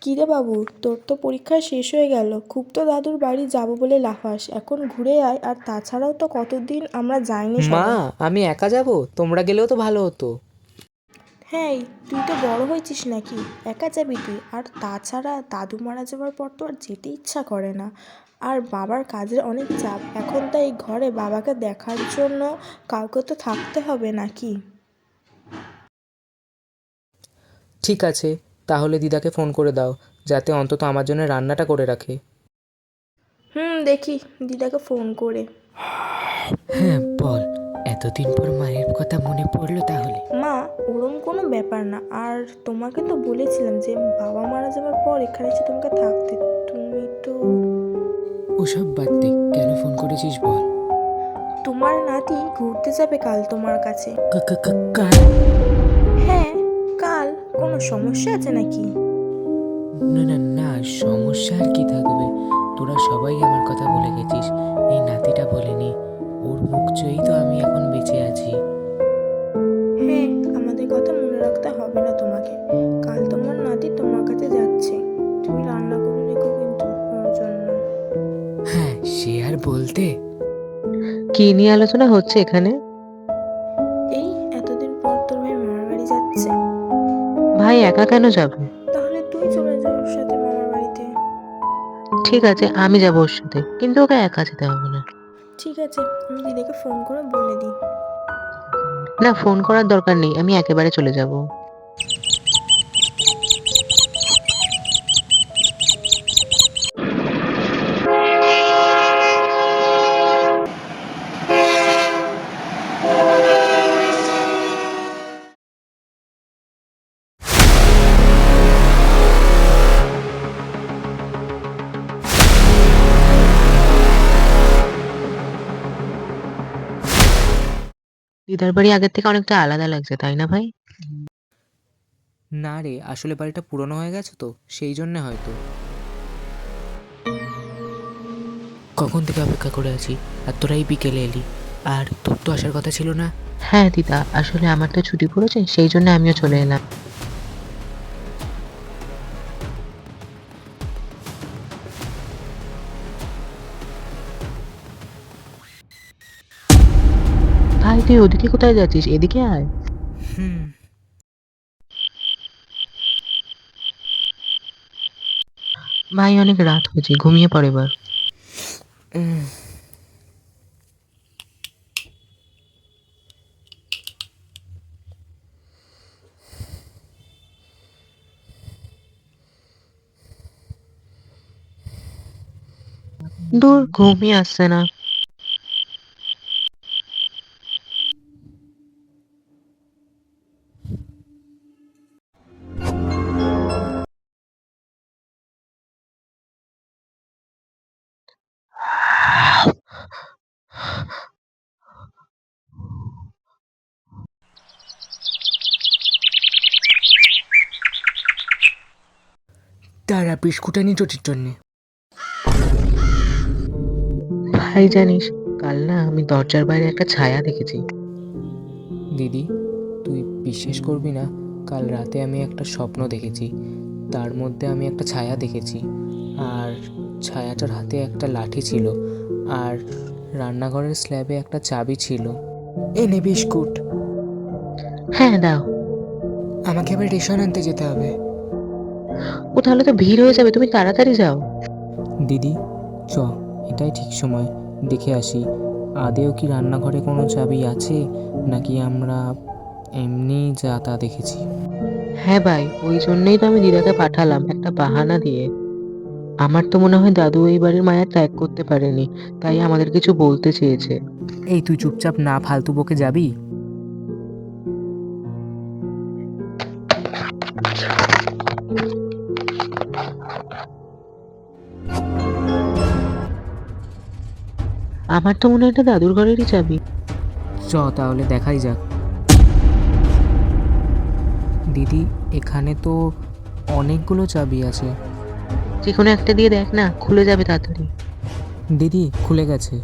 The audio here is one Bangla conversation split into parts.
কিরে বাবু, তোর তো পরীক্ষা শেষ হয়ে গেল, খুব তো দাদুর বাড়ি যাব বলে লাফাস, এখন ঘুরে আয়। আর তাছাড়াও তো কতদিন আমরা যাইনি মা, সবাই। আমি একা যাব? তোমরা গেলেও তো ভালো হতো। হ্যাঁ, তুই তো বড় হয়েছিস নাকি, একা যাবি তুই? আর তাছাড়া দাদু মারা যাওয়ার পর তো আর যেতে ইচ্ছা করে না। আর বাবার কাজের অনেক চাপ এখন, তাই ঘরে বাবাকে দেখার জন্য কাউকে তো থাকতে হবে নাকি। ঠিক আছে, তাহলে দিদাকে ফোন করে দাও, যাতে অন্তত আমার জন্য রান্নাটা করে রাখে। দেখি দিদাকে ফোন করে। হ্যাঁ বল, এতদিন পর মায়ের কথা মনে পড়লো তাহলে? মা, ওরম কোনো ব্যাপার না। আর তোমাকে তো বলেছিলাম যে বাবা মারা যাওয়ার পর এখানে এসে তোমাকে থাকতে, তুমি তো। ওসব বাদ দে, কেন ফোন করেছিস বল? তোমার নাতি ঘুরতে যাবে কাল তোমার কাছে। কাল? হ্যাঁ, কাল। কোনো সমস্যা আছে নাকি? না না না, সমস্যা আর কি থাকবে, তোরা সবাই আমার কথা ভুলে গেছিস, এই নাতিটা ভোলেনি। ওর মুখ চেয়েই তো আমি এখন বেঁচে আছি। হ্যাঁ, আমাদের কথা মনে রাখতে হবে না তোমাকে। কাল তোমার নাতি তোমার কাছে যাচ্ছে, তুমি রান্না করে রেখো কিন্তু ওর জন্য। হ্যাঁ, সে আর বলতে। কি নিয়ে আলোচনা হচ্ছে এখানে? এই এতদিন পর তোর ভাই মামার বাড়ি যাচ্ছে। ভাই একা কেন যাবে? তাহলে তুই চলে যা ওর সাথে মামার বাড়িতে। ঠিক আছে, আমি যাবো ওর সাথে, কিন্তু ওকে একা যেতে হবে না। ঠিক আছে, আমি দিদিকে ফোন করে বলে দিই। না, ফোন করার দরকার নেই, আমি একেবারে চলে যাব। দিদার বাড়ি আগের থেকে অনেকটা আলাদা লাগছে, তাই না ভাই? না রে, আসলে বাড়িটা পুরনো হয়ে গেছে তো, সেই জন্যে হয়তো। কখন থেকে অপেক্ষা করে আছি, আর তোরা এই বিকেলে এলি, আর তোর তো আসার কথা ছিল না। হ্যাঁ দিদা, আসলে আমার তো ছুটি পড়েছে, সেই জন্য আমিও চলে এলাম। ভাই তুই ওদিকে কোথায় যাচ্ছিস? এদিকে আয়। হুম। ভাই অনেক রাত হয়েছে, ঘুমিয়ে পড় এবার। দূর, ঘুমিয়ে আসছে না। তারা বিস্কুট আনি চটির জন্যে। ভাই জানিস, কাল না আমি দরজার বাইরে একটা ছায়া দেখেছি। দিদি, তুই বিশ্বাস করবি না, কাল রাতে আমি একটা স্বপ্ন দেখেছি, তার মধ্যে আমি একটা ছায়া দেখেছি, আর ছায়াটার হাতে একটা লাঠি ছিল, আর রান্নাঘরের স্ল্যাবে একটা চাবি ছিল। এনে বিস্কুট। হ্যাঁ দাও। আমাকে এবার রেশন আনতে যেতে হবে। ও তাহলে তো ভিড় হয়ে যাবে, তুমি তাড়াতাড়ি যাও। দিদি, চ, এটাই ঠিক সময়, দেখে আসি আদেও কি রান্নাঘরে কোনো চাবি আছে, নাকি আমরা এমনি যা তা দেখেছি। হ্যাঁ ভাই, ওই জন্যই তো আমি দিদাকে পাঠালাম একটা বাহানা দিয়ে। আমার তো মনে হয় দাদু এই বাড়ির মায়া ত্যাগ করতে পারেনি, তাই আমাদের কিছু বলতে চেয়েছে। এই তুই চুপচাপ না ফালতু বকে যাবি। আমার তো মনে হয় এটা দাদুর ঘরেরই চাবি। চ তাহলে দেখাই যাক। দিদি, এখানে তো অনেকগুলো চাবি আছে। যে কোনো একটা দিয়ে দেখ না, খুলে যাবে তাড়াতাড়ি। দিদি, খুলে গেছে।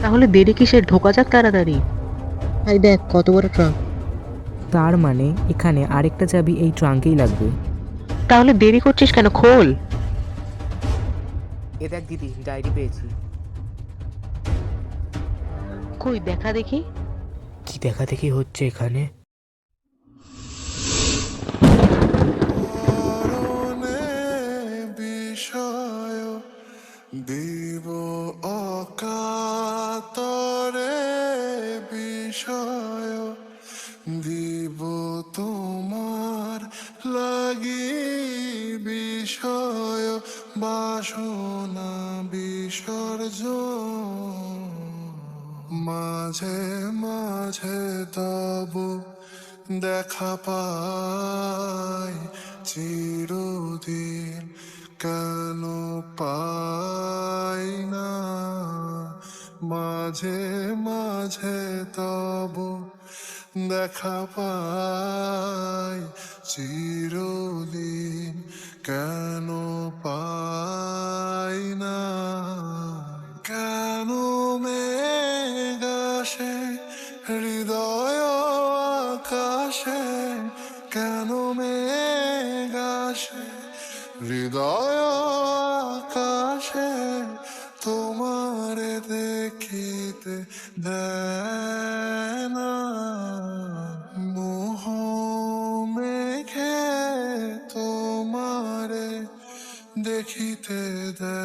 তাহলে দেরি কিসের, ঢোকা যাক তাড়াতাড়ি। ভাই দেখ কত বড় ট্রাঙ্ক। তার মানে এখানে আরেকটা চাবি এই ট্রাঙ্কেই লাগবে। তাহলে দেরি করছিস কেন, খোল। এ দেখ দিদি, ডায়েরি পেয়েছি। কই দেখা দেখি। কি দেখা দেখি হচ্ছে এখানে? মরণে বিষয় দিব অকাতরে বিষয় দিব তোমার লাগি বিষয় বাসনা বিসর্জন মাঝে মাঝে তব দেখা পাই চিরদিন কেন পাই না মাঝে মাঝে তব দেখা পাই চিরদিন কেন পাই না কেন মেঘাসে হৃদয় আকাশে কেন মেঘাসে হৃদয় আকাশে তোমারে দেখিতে দেয় না মোহ মেঘে তোমারে দেখিতে দেয়